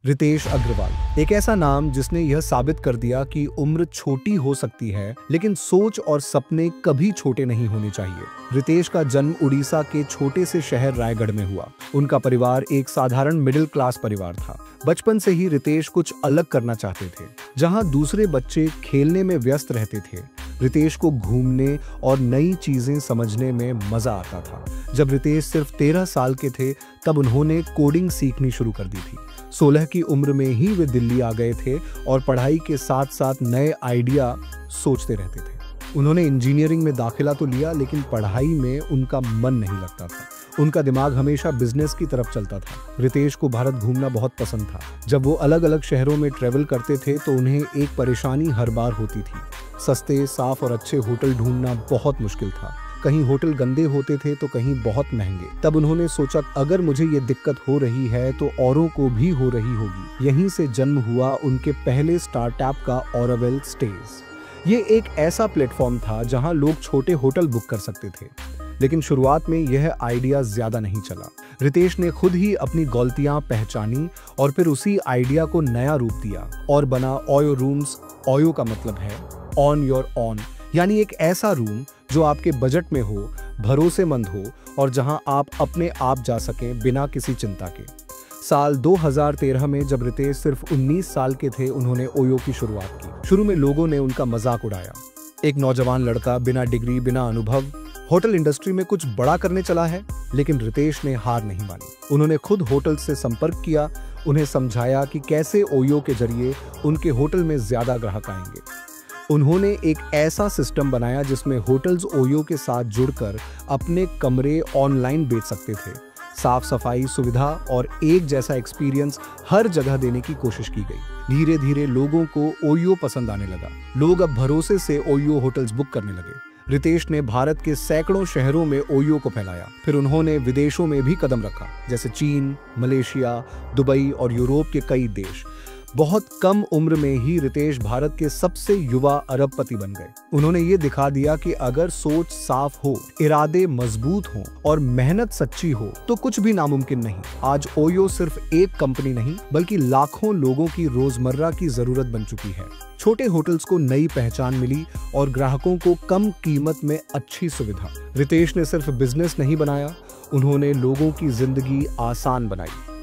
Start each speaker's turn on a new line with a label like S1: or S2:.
S1: रितेश अग्रवाल एक ऐसा नाम जिसने यह साबित कर दिया कि उम्र छोटी हो सकती है, लेकिन सोच और सपने कभी छोटे नहीं होने चाहिए। रितेश का जन्म उड़ीसा के छोटे से शहर रायगढ़ में हुआ। उनका परिवार एक साधारण मिडिल क्लास परिवार था। बचपन से ही रितेश कुछ अलग करना चाहते थे। जहां दूसरे बच्चे खेलने में व्यस्त रहते थे, रितेश को घूमने और नई चीजें समझने में मजा आता था। जब रितेश सिर्फ 13 साल के थे, तब उन्होंने कोडिंग सीखनी शुरू कर दी थी। 16 की उम्र में ही वे दिल्ली आ गए थे और पढ़ाई के साथ साथ नए आइडिया सोचते रहते थे। उन्होंने इंजीनियरिंग में दाखिला तो लिया, लेकिन पढ़ाई में उनका मन नहीं लगता था। उनका दिमाग हमेशा बिजनेस की तरफ चलता था। रितेश को भारत घूमना बहुत पसंद था। जब वो अलग अलग शहरों में ट्रेवल करते थे तो उन्हें एक परेशानी हर बार होती थी। सस्ते, साफ और अच्छे होटल ढूंढना बहुत मुश्किल था। कहीं होटल गंदे होते थे तो कहीं बहुत महंगे। तब उन्होंने सोचा, अगर मुझे ये दिक्कत हो रही है तो औरों को भी हो रही होगी। यहीं से जन्म हुआ उनके पहले स्टार्टअप का ऑरोवेल स्टेज। ये एक ऐसा प्लेटफॉर्म था जहां लोग छोटे होटल बुक कर सकते थे, लेकिन शुरुआत में यह आइडिया ज्यादा नहीं चला। रितेश ने खुद ही अपनी गलतियां पहचानी और फिर उसी आइडिया को नया रूप दिया और बना ओयो रूम्स। ओयो का मतलब है ऑन योर ओन, यानी एक ऐसा रूम जो आपके बजट में हो, भरोसेमंद हो और जहां आप अपने आप जा सकें बिना किसी चिंता के। साल 2013 में जब रितेश सिर्फ 19 साल के थे, उन्होंने ओयो की शुरुआत की। शुरू में लोगों ने उनका मजाक उड़ाया। एक नौजवान लड़का बिना डिग्री, बिना अनुभव, होटल इंडस्ट्री में कुछ बड़ा करने चला है। लेकिन रितेश ने हार नहीं मानी। उन्होंने खुद होटल से संपर्क किया, उन्हें समझाया कि कैसे ओयो के जरिए उनके होटल में ज्यादा ग्राहक आएंगे। उन्होंने एक ऐसा सिस्टम बनाया जिसमें होटल्स ओयो के साथ जुड़कर अपने कमरे ऑनलाइन बेच सकते थे। साफ सफाई, सुविधा और एक जैसा एक्सपीरियंस हर जगह देने की कोशिश की गई। धीरे धीरे लोगों को ओयो पसंद आने लगा। लोग अब भरोसे से ओयो होटल्स बुक करने लगे। रितेश ने भारत के सैकड़ों शहरों में ओयो को फैलाया। फिर उन्होंने विदेशों में भी कदम रखा, जैसे चीन, मलेशिया, दुबई और यूरोप के कई देश। बहुत कम उम्र में ही रितेश भारत के सबसे युवा अरबपति बन गए। उन्होंने ये दिखा दिया कि अगर सोच साफ हो, इरादे मजबूत हों और मेहनत सच्ची हो तो कुछ भी नामुमकिन नहीं। आज ओयो सिर्फ एक कंपनी नहीं, बल्कि लाखों लोगों की रोजमर्रा की जरूरत बन चुकी है। छोटे होटल्स को नई पहचान मिली और ग्राहकों को कम कीमत में अच्छी सुविधा। रितेश ने सिर्फ बिजनेस नहीं बनाया, उन्होंने लोगों की जिंदगी आसान बनाई।